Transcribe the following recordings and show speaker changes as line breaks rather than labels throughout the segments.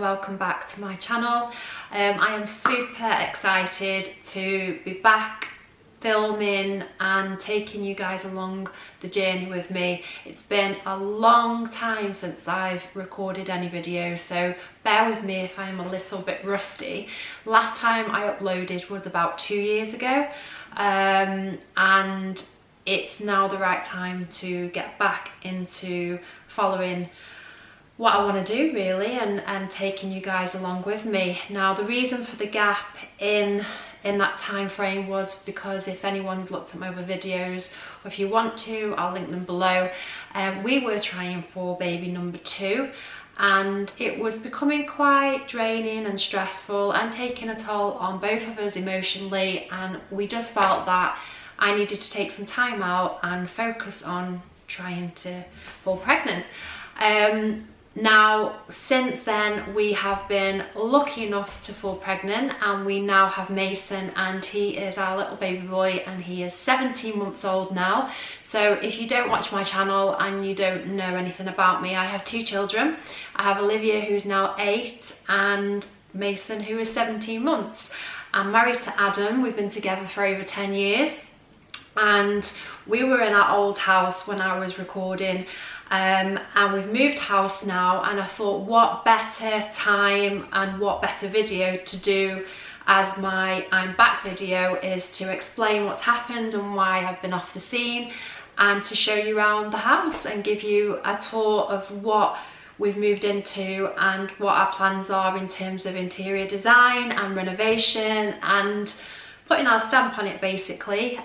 welcome back to my channel. I am super excited to be back filming and taking you guys along the journey with me. It's been a long time since I've recorded any videos, so bear with me if I'm a little bit rusty. Last time I uploaded was about 2 years ago, and it's now the right time to get back into following what I want to do really, and taking you guys along with me. Now the reason for the gap in that time frame was because if anyone's looked at my other videos, or if you want to, I'll link them below. We were trying for baby number 2, and it was becoming quite draining and stressful and taking a toll on both of us emotionally, and we just felt that I needed to take some time out and focus on trying to fall pregnant. Now, since then, we have been lucky enough to fall pregnant, and we now have Mason, and he is our little baby boy, and he is 17 months old now. So if you don't watch my channel and you don't know anything about me, I have 2 children. I have Olivia, who's now 8, and Mason, who is 17 months. I'm married to Adam. We've been together for over 10 years, and we were in our old house when I was recording. And we've moved house now, and I thought what better time and what better video to do as my I'm back video is to explain what's happened and why I've been off the scene, and to show you around the house and give you a tour of what we've moved into and what our plans are in terms of interior design and renovation and putting our stamp on it basically.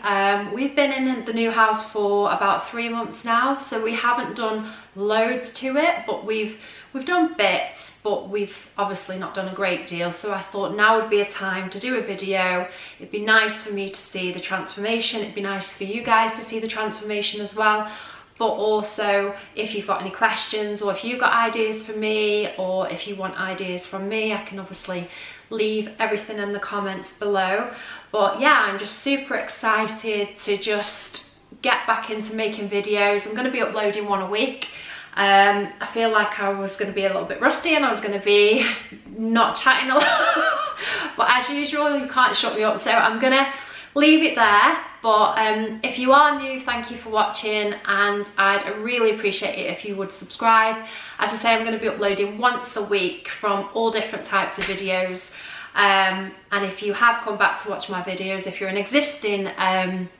We've been in the new house for about 3 months now, so we haven't done loads to it, but we've done bits, but we've obviously not done a great deal. So I thought now would be a time to do a video. It'd be nice for me to see the transformation. It'd be nice for you guys to see the transformation as well. But also, if you've got any questions, or if you've got ideas for me, or if you want ideas from me, I can obviously leave everything in the comments below. But yeah, I'm just super excited to just get back into making videos. I'm going to be uploading 1 a week. I feel like I was going to be a little bit rusty, and I was going to be not chatting a lot. But as usual, you can't shut me up, so I'm going to leave it there. But if you are new, thank you for watching, and I'd really appreciate it if you would subscribe. As I say, I'm going to be uploading once a week from all different types of videos, and if you have come back to watch my videos, if you're an existing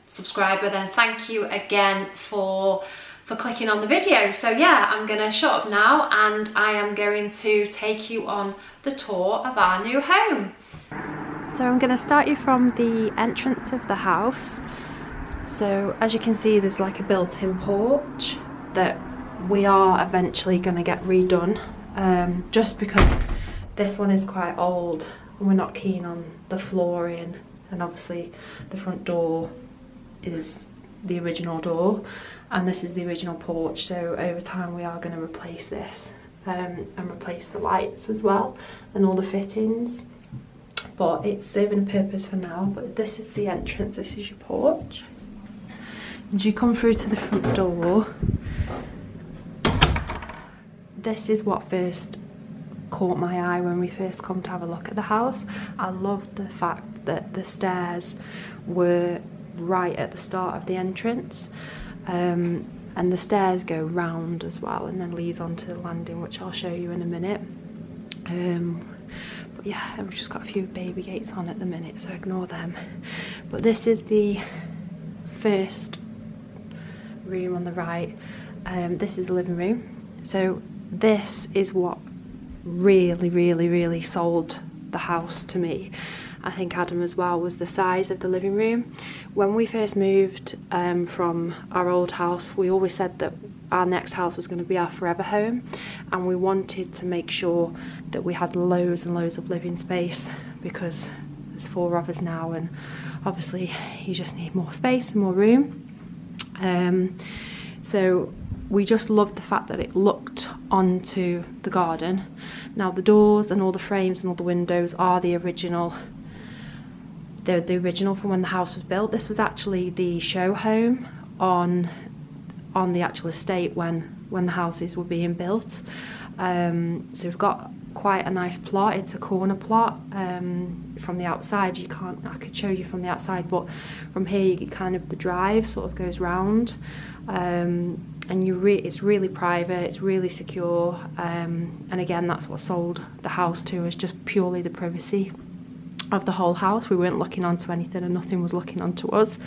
subscriber, then thank you again for clicking on the video. So yeah, I'm going to shut up now, and I am going to take you on the tour of our new home. So I'm going to start you from the entrance of the house. So as you can see, there's like a built-in porch that we are eventually going to get redone, just because this one is quite old and we're not keen on the flooring, and obviously the front door is the original door and this is the original porch. So over time we are going to replace this, and replace the lights as well and all the fittings. But it's serving a purpose for now. But this is the entrance, this is your porch, and you come through to the front door. This is what first caught my eye when we first come to have a look at the house. I loved the fact that the stairs were right at the start of the entrance, and the stairs go round as well and then leads onto the landing, which I'll show you in a minute. But yeah, we've just got a few baby gates on at the minute, so ignore them. But this is the first room on the right. This is the living room. So this is what really sold the house to me. I think Adam as well, was the size of the living room. When we first moved from our old house, we always said that our next house was going to be our forever home, and we wanted to make sure that we had loads and loads of living space, because there's 4 of us now, and obviously you just need more space and more room. So we just loved the fact that it looked onto the garden. Now the doors and all the frames and all the windows are the original. They're the original from when the house was built. This was actually the show home on the actual estate when the houses were being built. So we've got quite a nice plot. It's a corner plot. From the outside, I could show you from the outside, but from here you get kind of the drive sort of goes round, and it's really private, it's really secure, and again, that's what sold the house to us, just purely the privacy of the whole house. We weren't looking onto anything and nothing was looking onto us.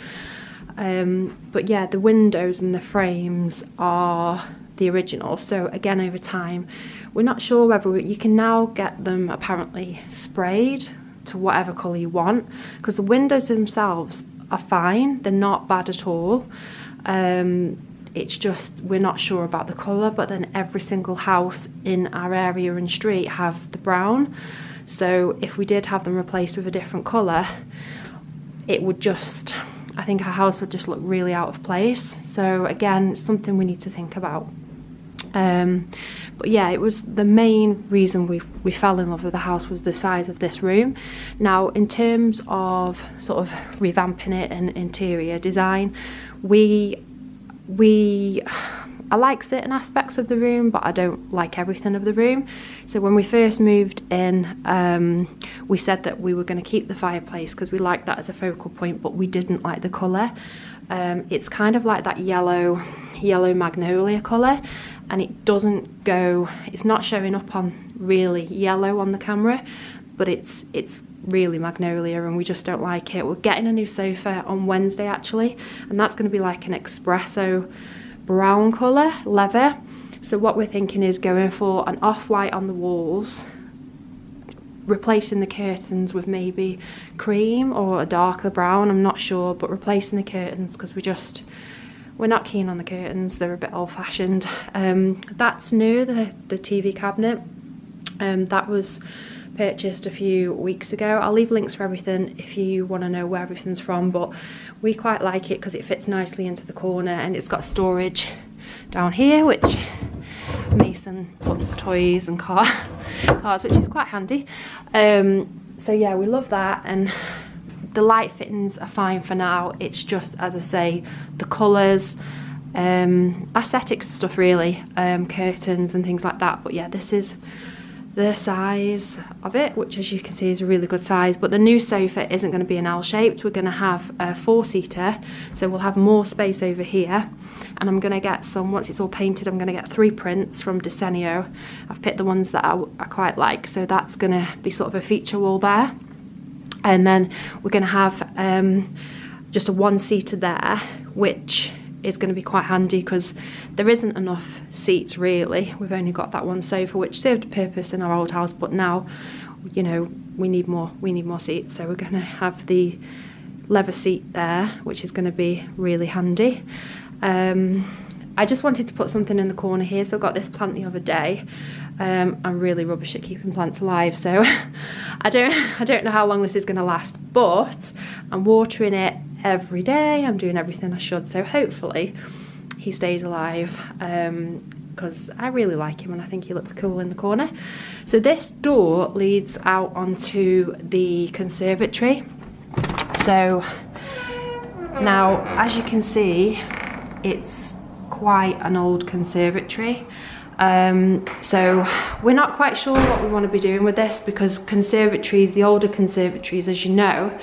But yeah, the windows and the frames are the original. So again, over time, we're not sure whether you can now get them apparently sprayed to whatever colour you want, because the windows themselves are fine, they're not bad at all. It's just we're not sure about the colour, but then every single house in our area and street have the brown. So if we did have them replaced with a different colour, it would just, I think our house would just look really out of place. So again, it's something we need to think about. But yeah, it was the main reason we fell in love with the house was the size of this room. Now, in terms of sort of revamping it and interior design, I like certain aspects of the room, but I don't like everything of the room. So when we first moved in, we said that we were going to keep the fireplace because we liked that as a focal point, but we didn't like the colour. It's kind of like that yellow magnolia colour, and it doesn't go, it's not showing up on really yellow on the camera, but it's really magnolia, and we just don't like it. We're getting a new sofa on Wednesday actually, and that's going to be like an espresso brown colour leather. So what we're thinking is going for an off-white on the walls, replacing the curtains with maybe cream or a darker brown, I'm not sure, but replacing the curtains because we're not keen on the curtains, they're a bit old-fashioned. That's new, the TV cabinet, that was purchased a few weeks ago. I'll leave links for everything if you want to know where everything's from, but we quite like it because it fits nicely into the corner, and it's got storage down here which Mason puts toys and cars, which is quite handy. So yeah, we love that, and the light fittings are fine for now. It's just, as I say, the colours, aesthetic stuff really, curtains and things like that. But yeah, this is the size of it, which as you can see is a really good size. But the new sofa isn't going to be an L-shaped, we're going to have a 4-seater, so we'll have more space over here. And I'm going to get some, once it's all painted, I'm going to get 3 prints from Desenio. I've picked the ones that I quite like, so that's going to be sort of a feature wall there. And then we're going to have just a 1-seater there, which is going to be quite handy because there isn't enough seats really. We've only got that one sofa, which served a purpose in our old house, but now, you know, we need more seats. So we're going to have the leather seat there, which is going to be really handy. I just wanted to put something in the corner here, so I got this plant the other day. I'm really rubbish at keeping plants alive, so I don't know how long this is going to last, but I'm watering it every day. I'm doing everything I should, so hopefully he stays alive, because I really like him and I think he looks cool in the corner. So this door leads out onto the conservatory. So now, as you can see, it's quite an old conservatory. So we're not quite sure what we want to be doing with this, because conservatories, the older conservatories, as you know,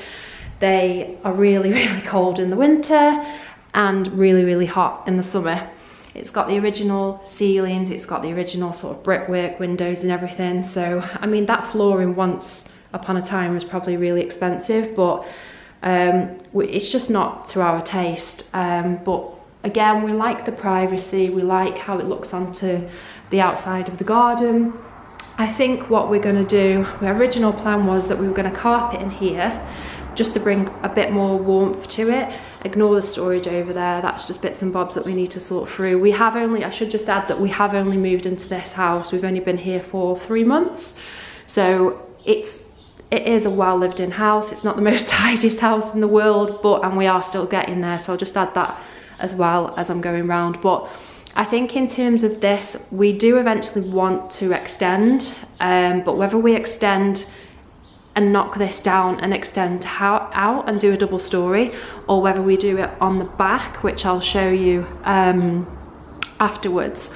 they are really, really cold in the winter and really, really hot in the summer. It's got the original ceilings, it's got the original sort of brickwork windows and everything. So, I mean, that flooring once upon a time was probably really expensive, but it's just not to our taste. But again, we like the privacy, we like how it looks onto the outside of the garden. I think what we're going to do, the original plan was that we were going to carpet in here just to bring a bit more warmth to it. Ignore the storage over there, that's just bits and bobs that we need to sort through. We have only, I should just add that we have only moved into this house. We've only been here for 3 months. So it is a well lived in house. It's not the most tidiest house in the world, and we are still getting there. So I'll just add that as well as I'm going round. But I think in terms of this, we do eventually want to extend, but whether we extend and knock this down and extend out and do a double story, or whether we do it on the back, which I'll show you afterwards,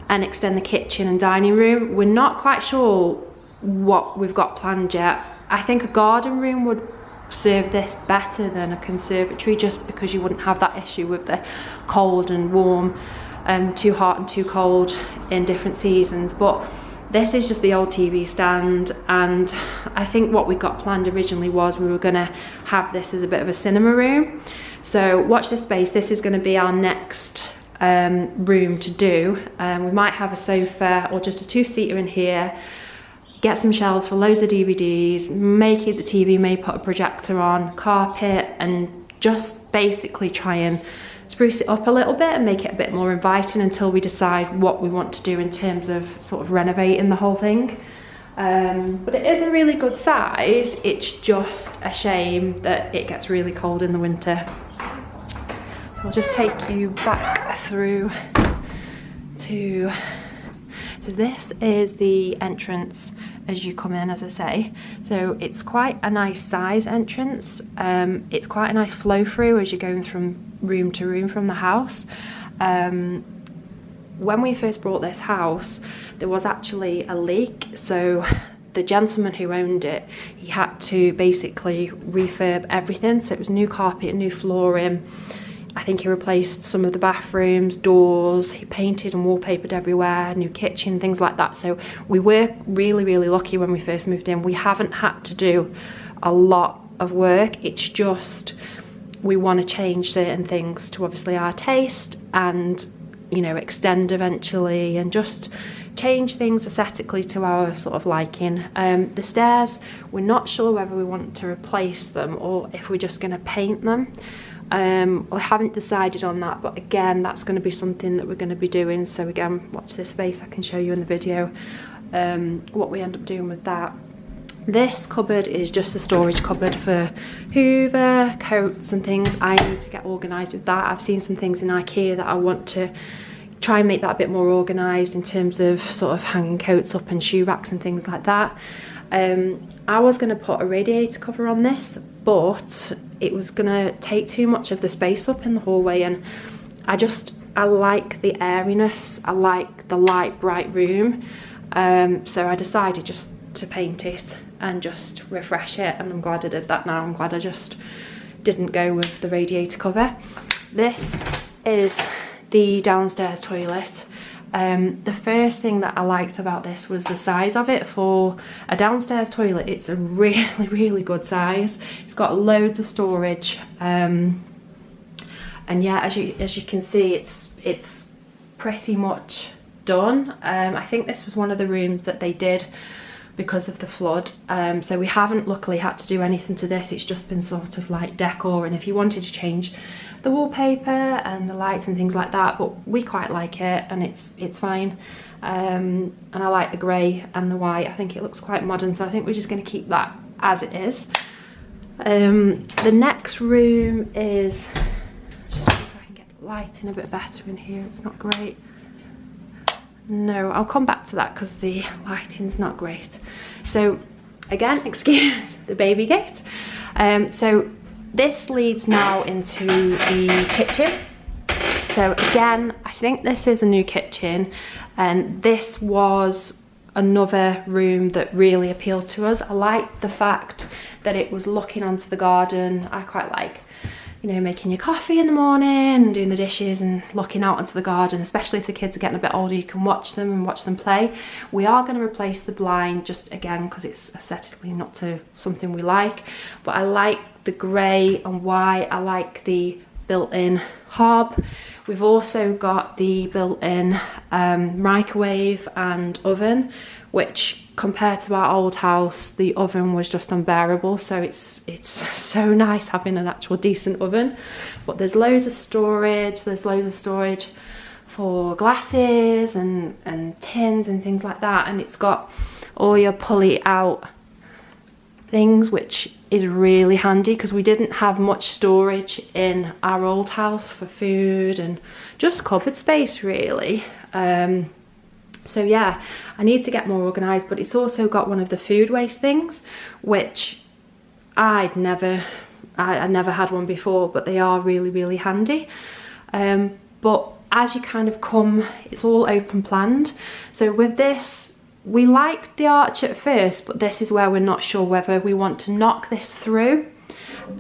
and extend the kitchen and dining room, we're not quite sure what we've got planned yet. I think a garden room would serve this better than a conservatory, just because you wouldn't have that issue with the cold and warm, too hot and too cold in different seasons. But this is just the old TV stand, and I think what we got planned originally was we were gonna have this as a bit of a cinema room. So watch this space, this is gonna be our next room to do. We might have a sofa or just a two-seater in here, get some shelves for loads of DVDs, make it the TV, may put a projector on, carpet, and just basically try and spruce it up a little bit and make it a bit more inviting until we decide what we want to do in terms of sort of renovating the whole thing. But it is a really good size. It's just a shame that it gets really cold in the winter. So I'll just take you back through to, so this is the entrance as you come in, as I say. So it's quite a nice size entrance. It's quite a nice flow through as you're going from room to room from the house. When we first bought this house, there was actually a leak. So the gentleman who owned it, he had to basically refurb everything. So it was new carpet, new flooring. I think he replaced some of the bathrooms, doors, he painted and wallpapered everywhere, new kitchen, things like that. So we were really, really lucky when we first moved in. We haven't had to do a lot of work. It's just, we want to change certain things to obviously our taste and, you know, extend eventually and just change things aesthetically to our sort of liking. The stairs, we're not sure whether we want to replace them or if we're just going to paint them. I haven't decided on that, but again, that's going to be something that we're going to be doing. So again, watch this space, I can show you in the video what we end up doing with that. This cupboard is just a storage cupboard for Hoover, coats and things. I need to get organised with that. I've seen some things in IKEA that I want to try and make that a bit more organised in terms of sort of hanging coats up and shoe racks and things like that. I was going to put a radiator cover on this, but it was going to take too much of the space up in the hallway, and I like the airiness, I like the light bright room, so I decided just to paint it and just refresh it, and I'm glad I did that now. I'm glad I just didn't go with the radiator cover. This is the downstairs toilet. The first thing that I liked about this was the size of it. For a downstairs toilet, it's a really, really good size. It's got loads of storage, and yeah, as you can see, it's pretty much done. I think this was one of the rooms that they did because of the flood, so we haven't luckily had to do anything to this. It's just been sort of like decor, and if you wanted to change the wallpaper and the lights and things like that, but we quite like it and it's fine. And I like the grey and the white. I think it looks quite modern, so I think we're just going to keep that as it is. The next room is, just see if I can get the lighting a bit better in here. It's not great. No, I'll come back to that because the lighting's not great. So again, excuse the baby gate. So this leads now into the kitchen. So again, I think this is a new kitchen, and this was another room that really appealed to us. I liked the fact that it was looking onto the garden. I quite like, you know, making your coffee in the morning and doing the dishes and looking out onto the garden, especially if the kids are getting a bit older, you can watch them and watch them play. We are going to replace the blind, just again because it's aesthetically not something we like, but I like the grey and white. I like the built-in hob. We've also got the built-in microwave and oven, which compared to our old house, the oven was just unbearable. So it's so nice having an actual decent oven. But there's loads of storage. There's loads of storage for glasses and tins and things like that. And it's got all your pulley out things, which is really handy because we didn't have much storage in our old house for food and just cupboard space really. So yeah, I need to get more organised, but it's also got one of the food waste things, which I never had one before, but they are really, really handy. But as you kind of come, it's all open planned. So with this, we liked the arch at first, but this is where we're not sure whether we want to knock this through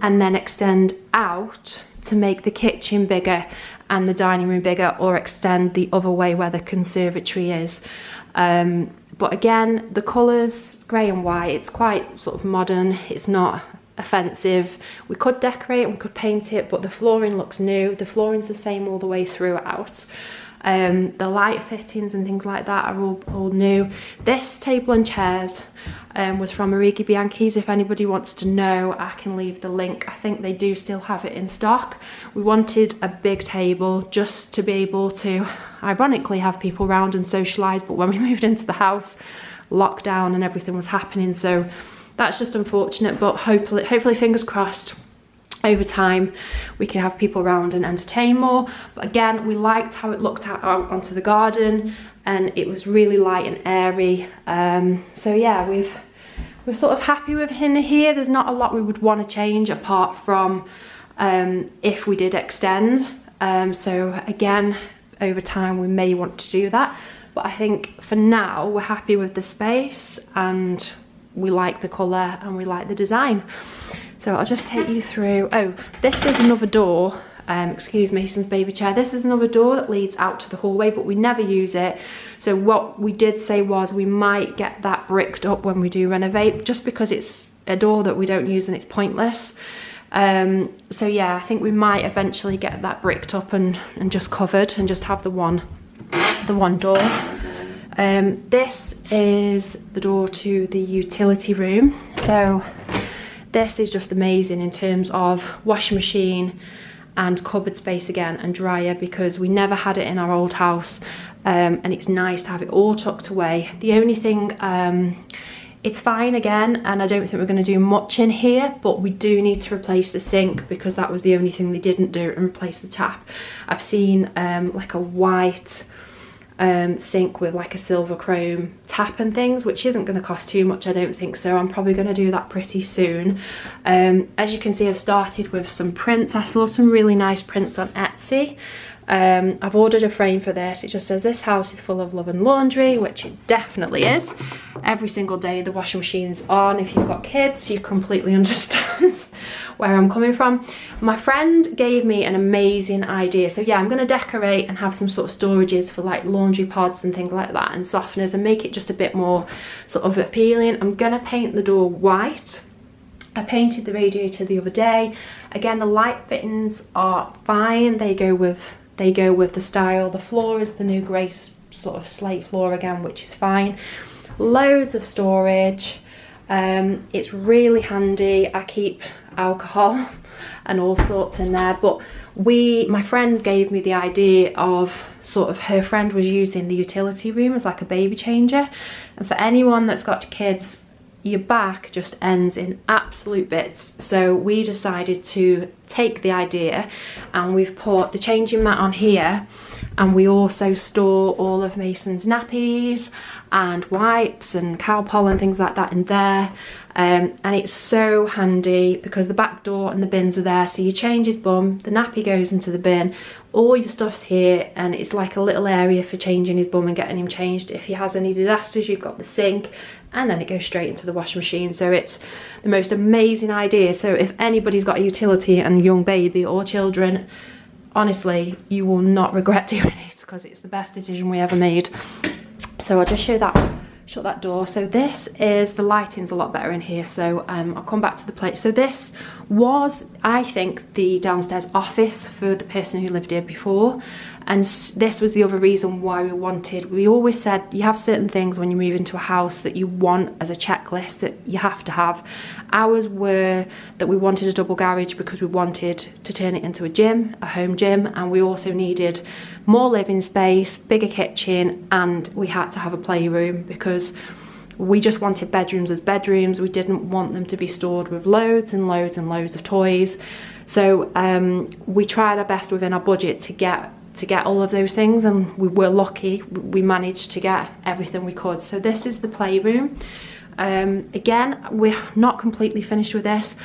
and then extend out to make the kitchen bigger and the dining room bigger, or extend the other way where the conservatory is. But again, the colours, grey and white, it's quite sort of modern, it's not offensive. We could decorate and we could paint it, but the flooring looks new. The flooring's the same all the way throughout. The light fittings and things like that are all new. This table and chairs was from Origi Bianchi's. If anybody wants to know, I can leave the link. I think they do still have it in stock. We wanted a big table just to be able to, ironically, have people round and socialise, but when we moved into the house, lockdown and everything was happening, so that's just unfortunate. But hopefully fingers crossed, over time we can have people around and entertain more. But again, we liked how it looked out onto the garden, and it was really light and airy. So yeah, we're sort of happy with in here. There's not a lot we would want to change apart from if we did extend. So again, over time we may want to do that, but I think for now we're happy with the space and we like the colour and we like the design. So I'll just take you through. Oh, this is another door. Excuse Mason's baby chair. This is another door that leads out to the hallway, but we never use it. So what we did say was we might get that bricked up when we do renovate, just because it's a door that we don't use and it's pointless. So yeah, I think we might eventually get that bricked up and just covered and just have the one door. This is the door to the utility room. So this is just amazing in terms of washing machine and cupboard space again, and dryer, because we never had it in our old house, and it's nice to have it all tucked away. The only thing, it's fine again, and I don't think we're going to do much in here, but we do need to replace the sink because that was the only thing they didn't do, and replace the tap. I've seen like a white sink with like a silver chrome tap and things, which isn't going to cost too much, I don't think, so I'm probably going to do that pretty soon. As you can see, I've started with some prints. I saw some really nice prints on Etsy. I've ordered a frame for this. It just says, "This house is full of love and laundry," which it definitely is. Every single day the washing machine's on. If you've got kids, you completely understand where I'm coming from. My friend gave me an amazing idea. So yeah, I'm going to decorate and have some sort of storages for like laundry pods and things like that, and softeners, and make it just a bit more sort of appealing. I'm going to paint the door white. I painted the radiator the other day. Again, the light fittings are fine. They go with the style. The floor is the new grey sort of slate floor again, which is fine. Loads of storage. It's really handy. I keep alcohol and all sorts in there, but my friend gave me the idea of sort of, her friend was using the utility room as like a baby changer, and for anyone that's got kids, your back just ends in absolute bits. So we decided to take the idea, and we've put the changing mat on here, and we also store all of Mason's nappies and wipes and cow pollen, things like that in there. And it's so handy because the back door and the bins are there, so you change his bum, the nappy goes into the bin, all your stuff's here, and it's like a little area for changing his bum and getting him changed. If he has any disasters, you've got the sink, and then it goes straight into the washing machine. So it's the most amazing idea. So if anybody's got a utility and a young baby or children, honestly, you will not regret doing it, because it's the best decision we ever made. So I'll just shut that door. So this is, the lighting's a lot better in here, so I'll come back to the plate. So this was, I think, the downstairs office for the person who lived here before, and this was the other reason why we always said you have certain things when you move into a house that you want as a checklist that you have to have. Ours were that we wanted a double garage because we wanted to turn it into a gym, a home gym, and we also needed more living space, bigger kitchen, and we had to have a playroom because we just wanted bedrooms as bedrooms. We didn't want them to be stored with loads and loads and loads of toys. So we tried our best within our budget to get all of those things, and we were lucky. We managed to get everything we could. So this is the playroom. Again, we're not completely finished with this.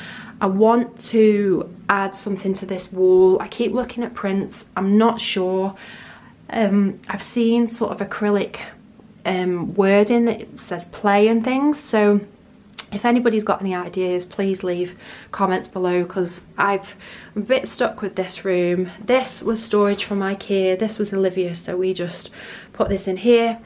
I want to add something to this wall. I keep looking at prints. I'm not sure. I've seen sort of acrylic wording that says play and things. So if anybody's got any ideas, please leave comments below, because I'm a bit stuck with this room. This was storage from IKEA. This was Olivia's, so we just put this in here.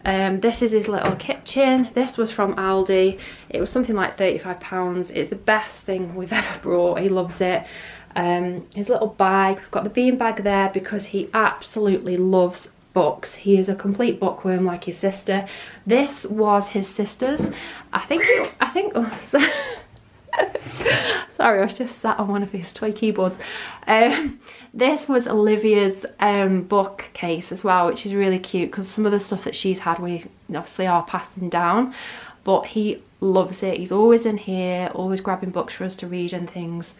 This is his little kitchen. This was from Aldi. It was something like £35. It's the best thing we've ever brought. He loves it. His little bag. We've got the bean bag there because he absolutely loves books. He is a complete bookworm like his sister. This was his sister's. Oh, sorry, I was just sat on one of his toy keyboards. This was Olivia's bookcase as well, which is really cute, because some of the stuff that she's had we obviously are passing down, but he loves it. He's always in here, always grabbing books for us to read and things.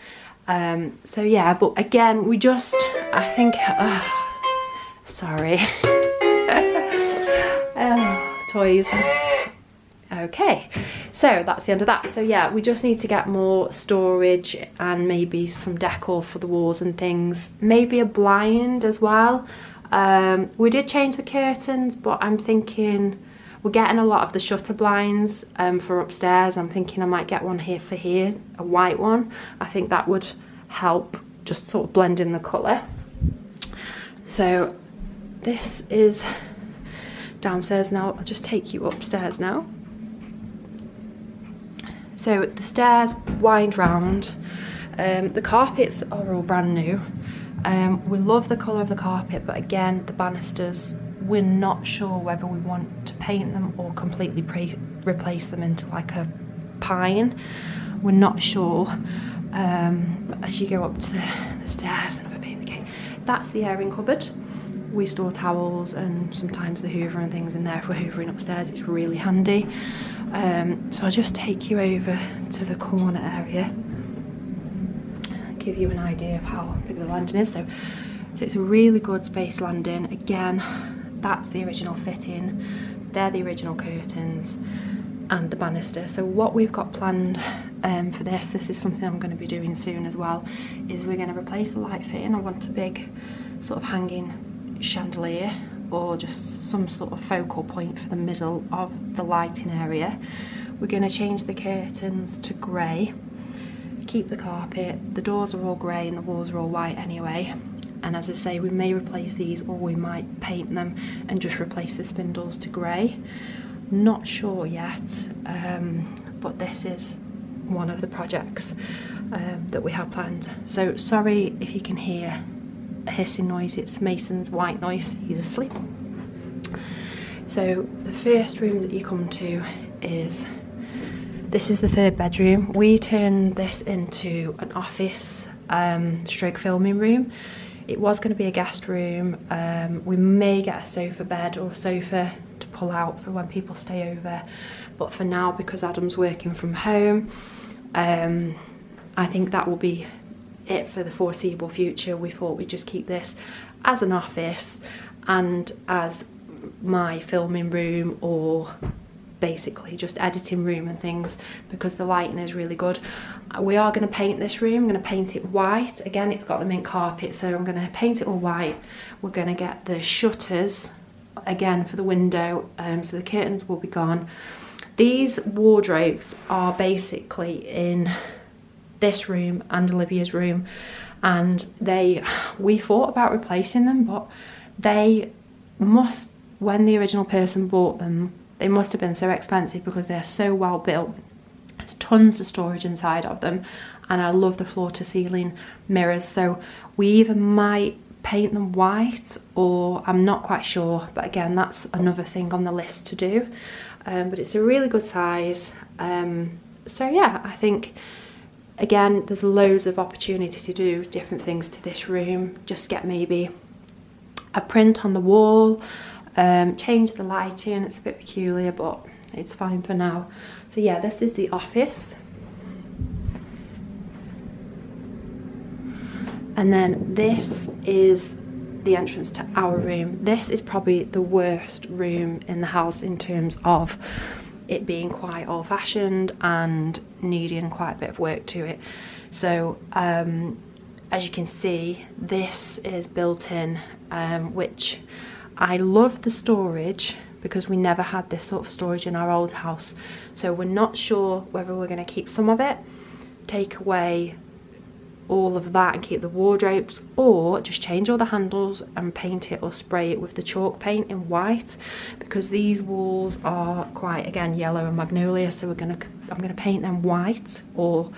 So yeah, but again, we just, I think, sorry. Toys. Okay, so that's the end of that. So yeah, we just need to get more storage and maybe some decor for the walls and things. Maybe a blind as well. We did change the curtains, but I'm thinking we're getting a lot of the shutter blinds for upstairs. I'm thinking I might get one here for here, a white one. I think that would help just sort of blend in the colour. So this is downstairs now. I'll just take you upstairs now. So the stairs wind round. The carpets are all brand new. We love the colour of the carpet, but again, the banisters, we're not sure whether we want to paint them or completely replace them into like a pine. We're not sure. But as you go up to the stairs, another baby gate, that's the airing cupboard. We store towels and sometimes the hoover and things in there if we're hoovering upstairs. It's really handy. So I'll just take you over to the corner area, give you an idea of how big the landing is. So it's a really good space landing. Again, that's the original fitting. They're the original curtains and the banister. So what we've got planned for this is something I'm going to be doing soon as well, is we're going to replace the light fitting. I want a big sort of hanging chandelier or just some sort of focal point for the middle of the lighting area. We're going to change the curtains to grey, keep the carpet, the doors are all grey and the walls are all white anyway, and as I say, we may replace these or we might paint them and just replace the spindles to grey. Not sure yet, but this is one of the projects that we have planned. So sorry if you can hear a hissing noise, it's Mason's white noise, he's asleep. So the first room that you come to is, this is the third bedroom. We turned this into an office stroke filming room. It was going to be a guest room. We may get a sofa bed or sofa to pull out for when people stay over, but for now, because Adam's working from home, I think that will be it for the foreseeable future. We thought we'd just keep this as an office and as my filming room, or basically just editing room and things, because the lighting is really good. We are going to paint this room. I'm going to paint it white. Again, it's got the mint carpet, so I'm going to paint it all white. We're going to get the shutters again for the window, so the curtains will be gone. These wardrobes are basically in this room and Olivia's room, and we thought about replacing them, but they must, when the original person bought them, they must have been so expensive because they're so well built. There's tons of storage inside of them, and I love the floor to ceiling mirrors, so we either might paint them white or I'm not quite sure, but again, that's another thing on the list to do. But it's a really good size. So yeah, I think again, there's loads of opportunity to do different things to this room. Just get maybe a print on the wall, change the lighting. It's a bit peculiar, but it's fine for now. So yeah, this is the office. And then this is the entrance to our room. This is probably the worst room in the house in terms of it being quite old-fashioned and needing quite a bit of work to it. So as you can see, this is built in, which I love the storage, because we never had this sort of storage in our old house. So we're not sure whether we're going to keep some of it, take away all of that and keep the wardrobes, or just change all the handles and paint it or spray it with the chalk paint in white, because these walls are quite, again, yellow and magnolia. So I'm gonna paint them white, or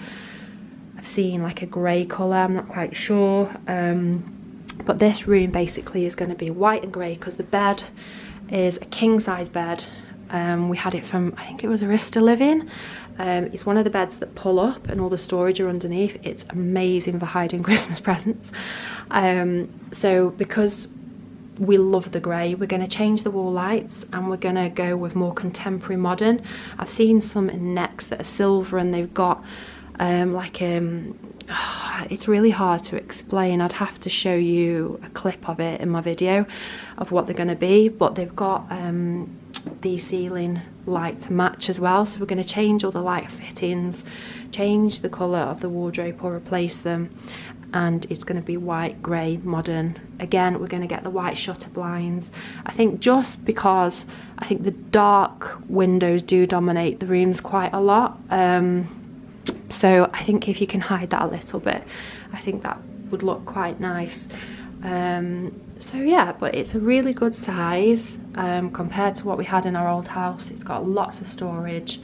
I've seen like a grey colour, I'm not quite sure. But this room basically is going to be white and grey, because the bed is a king size bed. We had it from, I think it was Arista Living. It's one of the beds that pull up and all the storage are underneath. It's amazing for hiding Christmas presents. So because we love the grey, we're going to change the wall lights and we're going to go with more contemporary modern. I've seen some in Next that are silver, and they've got it's really hard to explain. I'd have to show you a clip of it in my video of what they're going to be, but they've got the ceiling light to match as well. So we're going to change all the light fittings, change the colour of the wardrobe or replace them, and it's going to be white, grey, modern. Again, we're going to get the white shutter blinds. I think just because I think the dark windows do dominate the rooms quite a lot. So I think if you can hide that a little bit, I think that would look quite nice. So yeah, but it's a really good size compared to what we had in our old house. It's got lots of storage.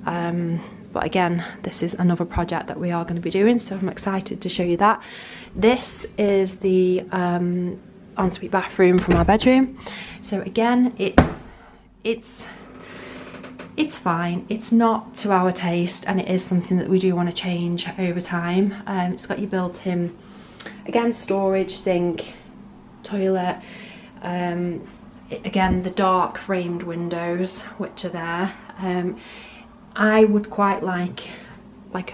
But again, this is another project that we are going to be doing, so I'm excited to show you that. This is the ensuite bathroom from our bedroom. So again, it's fine. It's not to our taste, and it is something that we do want to change over time. It's got your built-in, again, storage, sink, toilet. Again, the dark framed windows which are there. I would quite like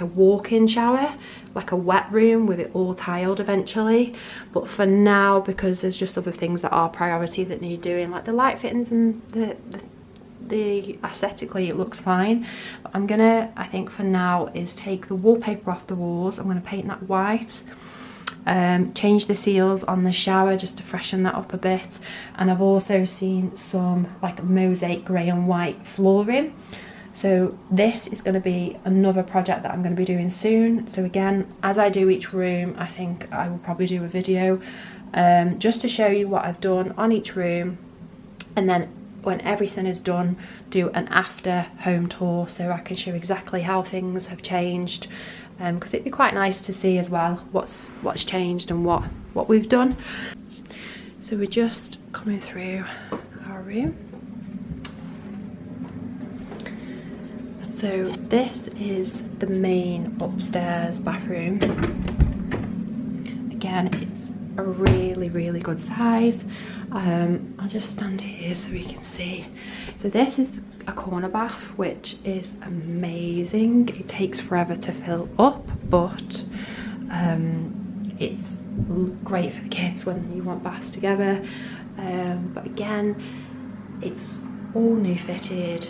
a walk-in shower, like a wet room with it all tiled eventually, but for now, because there's just other things that are priority that need doing, like the light fittings and the aesthetically it looks fine. But I'm gonna, I think for now, is take the wallpaper off the walls. I'm gonna paint that white, change the seals on the shower just to freshen that up a bit, and I've also seen some like mosaic grey and white flooring. So this is going to be another project that I'm going to be doing soon. So again, as I do each room, I think I will probably do a video just to show you what I've done on each room, and then when everything is done, do an after home tour so I can show exactly how things have changed, because it'd be quite nice to see as well what's changed and what we've done. So we're just coming through our room. So this is the main upstairs bathroom. Again, it's a really good size. I'll just stand here so we can see. So this is a corner bath, which is amazing. It takes forever to fill up, but it's great for the kids when you want baths together. But again, it's all new fitted.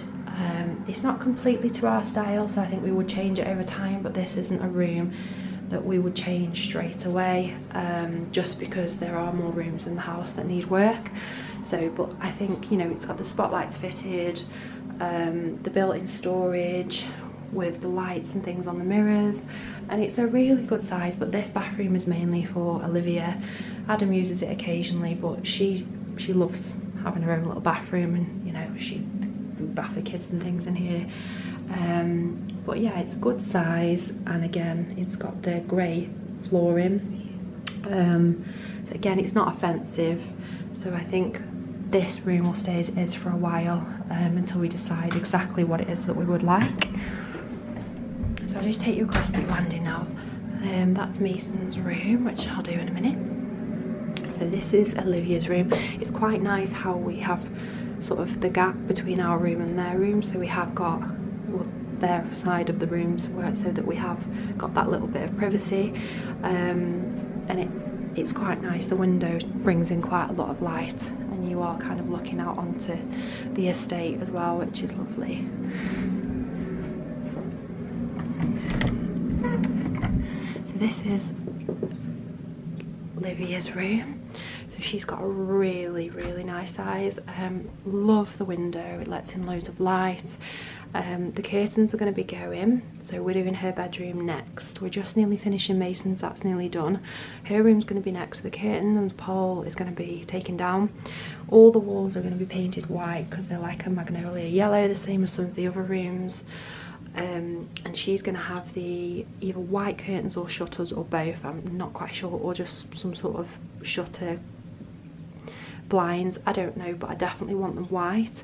It's not completely to our style, so I think we would change it over time, but this isn't a room that we would change straight away, just because there are more rooms in the house that need work. So, but I think, you know, it's got the spotlights fitted, the built-in storage with the lights and things on the mirrors, and it's a really good size. But this bathroom is mainly for Olivia. Adam uses it occasionally, but she loves having her own little bathroom, and you know, she bath the kids and things in here. But yeah, it's good size, and again, it's got the grey flooring. So again, it's not offensive, so I think this room will stay as it is for a while, until we decide exactly what it is that we would like. So I'll just take you across the landing now. That's Mason's room, which I'll do in a minute. So this is Olivia's room. It's quite nice how we have sort of the gap between our room and their room, so we have got their side of the rooms so that we have got that little bit of privacy, and it's quite nice. The window brings in quite a lot of light, and you are kind of looking out onto the estate as well, which is lovely. So this is Olivia's room. So So she's got a really, really nice size. Love the window, it lets in loads of light. The curtains are going to be going, so we're doing her bedroom next. We're just nearly finishing Mason's, that's nearly done. Her room's going to be next, the curtain and the pole is going to be taken down. All the walls are going to be painted white because they're like a magnolia yellow, the same as some of the other rooms. And she's going to have the either white curtains or shutters or both, I'm not quite sure, or just some sort of shutter blinds, I don't know, but I definitely want them white.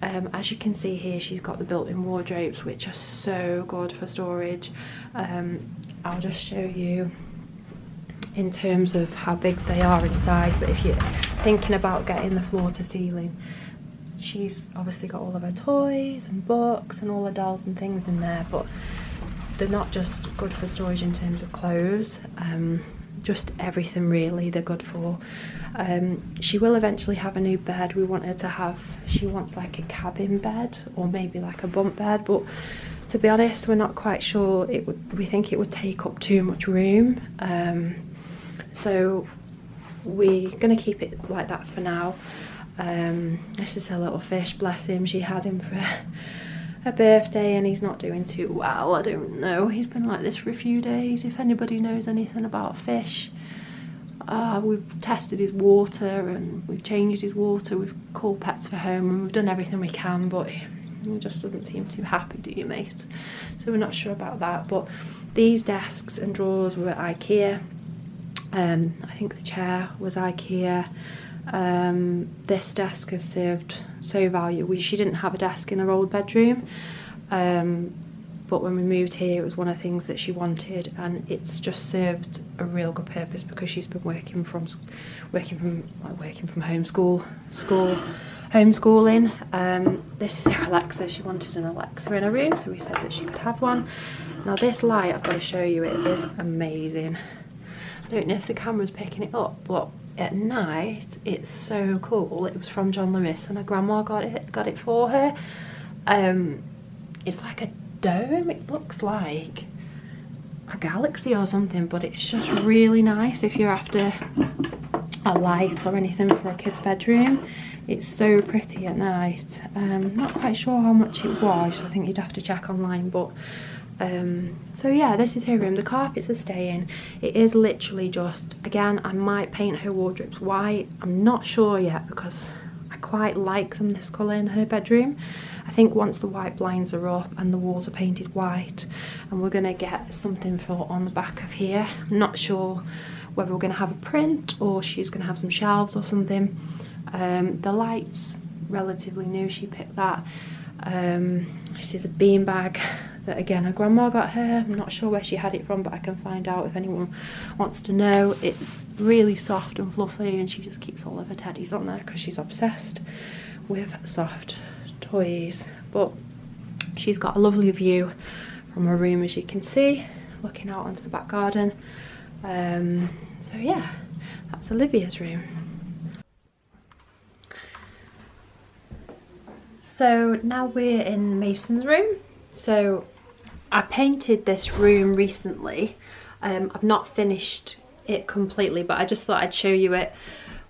As you can see here, she's got the built-in wardrobes, which are so good for storage. I'll just show you in terms of how big they are inside, but if you're thinking about getting the floor to ceiling, she's obviously got all of her toys and books and all her dolls and things in there, but they're not just good for storage in terms of clothes, just everything really they're good for. She will eventually have a new bed. We want her to have, she wants like a cabin bed or maybe like a bunk bed, but to be honest we're not quite sure. We think it would take up too much room, so we're going to keep it like that for now. This is her little fish, bless him. She had him for her birthday and he's not doing too well. I don't know, he's been like this for a few days. If anybody knows anything about fish, we've tested his water and we've changed his water, we've called Pets for Home and we've done everything we can, but he just doesn't seem too happy, do you, mate? So we're not sure about that. But these desks and drawers were IKEA. I think the chair was IKEA. This desk has served so value. She didn't have a desk in her old bedroom, but when we moved here it was one of the things that she wanted, and it's just served a real good purpose because she's been working from homeschooling. This is her Alexa. She wanted an Alexa in her room, so we said that she could have one. Now this light, I've got to show you, it is amazing. I don't know if the camera's picking it up, but at night it's so cool. It was from John Lewis and her grandma got it for her. It's like a dome, it looks like a galaxy or something, but it's just really nice if you're after a light or anything for a kid's bedroom. It's so pretty at night. Not quite sure how much it was, I think you'd have to check online, but so yeah, this is her room. The carpets are staying. It is literally just, again, I might paint her wardrobes white. I'm not sure yet because I quite like them this colour in her bedroom. I think once the white blinds are up and the walls are painted white, and we're going to get something for on the back of here. I'm not sure whether we're going to have a print or she's going to have some shelves or something. The light's relatively new, she picked that. This is a beanbag that again her grandma got her. I'm not sure where she had it from, but I can find out if anyone wants to know. It's really soft and fluffy and she just keeps all of her teddies on there because she's obsessed with soft toys. But she's got a lovely view from her room, as you can see, looking out onto the back garden. So yeah, that's Olivia's room. So now we're in Mason's room. So I painted this room recently. I've not finished it completely, but I just thought I'd show you it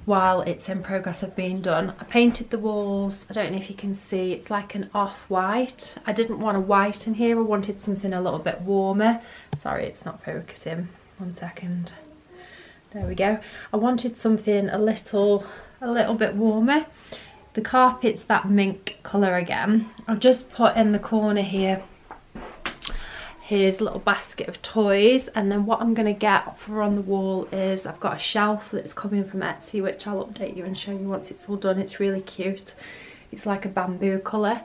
while it's in progress of being done. I painted the walls, I don't know if you can see, it's like an off-white. I didn't want a white in here, I wanted something a little bit warmer. Sorry, it's not focusing, 1 second. There we go. I wanted something a little bit warmer. The carpet's that mink colour again. I've just put in the corner here, here's a little basket of toys, and then what I'm going to get for on the wall is I've got a shelf that's coming from Etsy, which I'll update you and show you once it's all done. It's really cute. It's like a bamboo colour.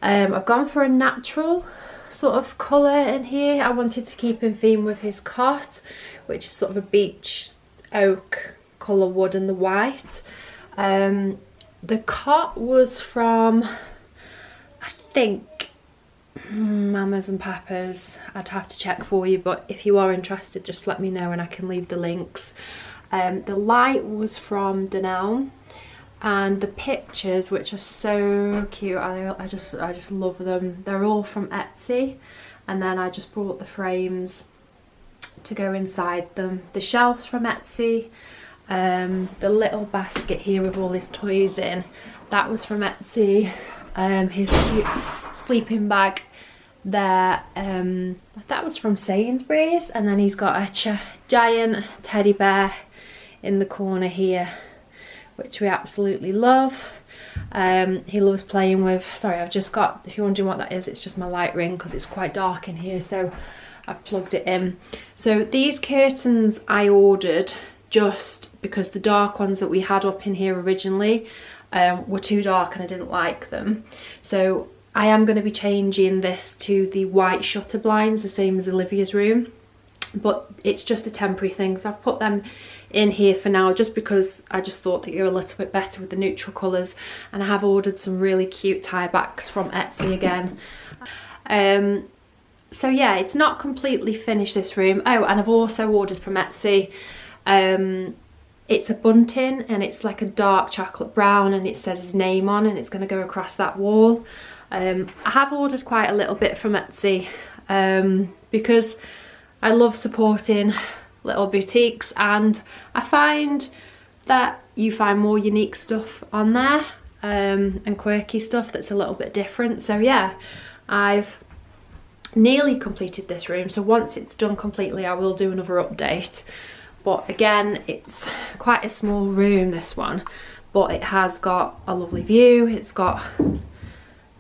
I've gone for a natural sort of colour in here. I wanted to keep in theme with his cot, which is sort of a beech oak colour wood and the white. The cot was from, I think, Mama's and Papa's. I'd have to check for you, but if you are interested, just let me know and I can leave the links. The light was from Dunelm, and the pictures, which are so cute, I just love them. They're all from Etsy, and then I just brought the frames to go inside them. The shelves from Etsy. The little basket here with all his toys in, that was from Etsy. His cute sleeping bag there, that was from Sainsbury's. And then he's got a giant teddy bear in the corner here, which we absolutely love. He loves playing with, sorry, I've just got, if you're wondering what that is, it's just my light ring because it's quite dark in here, so I've plugged it in. So these curtains I ordered just because the dark ones that we had up in here originally were too dark and I didn't like them. So I am going to be changing this to the white shutter blinds, the same as Olivia's room, but it's just a temporary thing, so I've put them in here for now just because I just thought that you're a little bit better with the neutral colours. And I have ordered some really cute tie backs from Etsy again. So yeah, it's not completely finished, this room. Oh, and I've also ordered from Etsy, it's a bunting and it's like a dark chocolate brown and it says his name on, and it's going to go across that wall. I have ordered quite a little bit from Etsy because I love supporting little boutiques, and I find that you find more unique stuff on there and quirky stuff that's a little bit different. So yeah, I've nearly completed this room, so once it's done completely I will do another update. But again, it's quite a small room, this one, but it has got a lovely view. It's got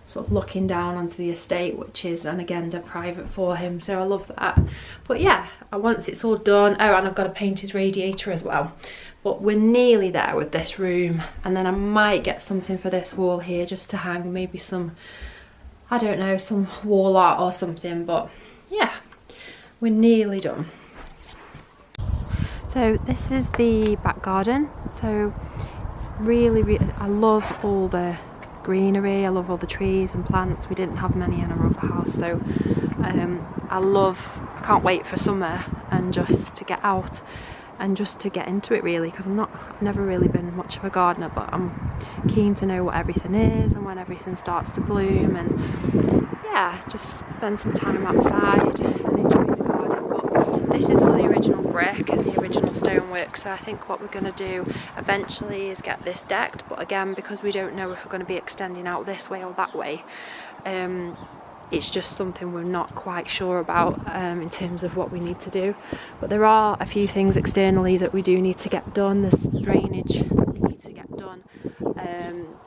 sort of looking down onto the estate, which is, and again, they're private for him, so I love that. But yeah, once it's all done, oh, and I've got to paint his radiator as well. But we're nearly there with this room, and then I might get something for this wall here just to hang, maybe some, I don't know, some wall art or something. But yeah, we're nearly done. So this is the back garden. So it's really, I love all the greenery, I love all the trees and plants. We didn't have many in our other house, so I can't wait for summer and just to get out and just to get into it, really, because I've never really been much of a gardener, but I'm keen to know what everything is and when everything starts to bloom, and yeah, just spend some time outside and enjoy the garden. But this is all the original brick and the original stonework, so I think what we're going to do eventually is get this decked, but again, because we don't know if we're going to be extending out this way or that way, it's just something we're not quite sure about in terms of what we need to do. But there are a few things externally that we do need to get done. There's drainage that we need to get done.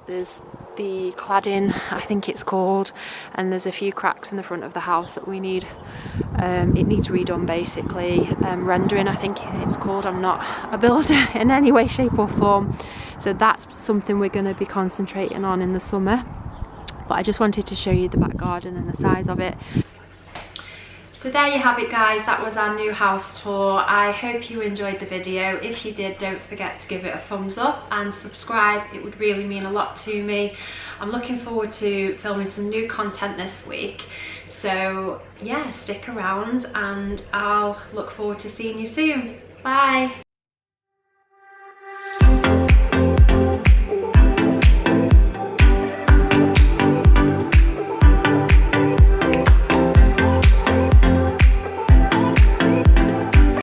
There's the cladding, I think it's called, and there's a few cracks in the front of the house that we need, it needs redone basically. Rendering, I think it's called. I'm not a builder in any way, shape or form, so that's something we're going to be concentrating on in the summer. But I just wanted to show you the back garden and the size of it. So there you have it, guys. That was our new house tour. I hope you enjoyed the video. If you did, don't forget to give it a thumbs up and subscribe. It would really mean a lot to me. I'm looking forward to filming some new content this week. So yeah, stick around and I'll look forward to seeing you soon. Bye.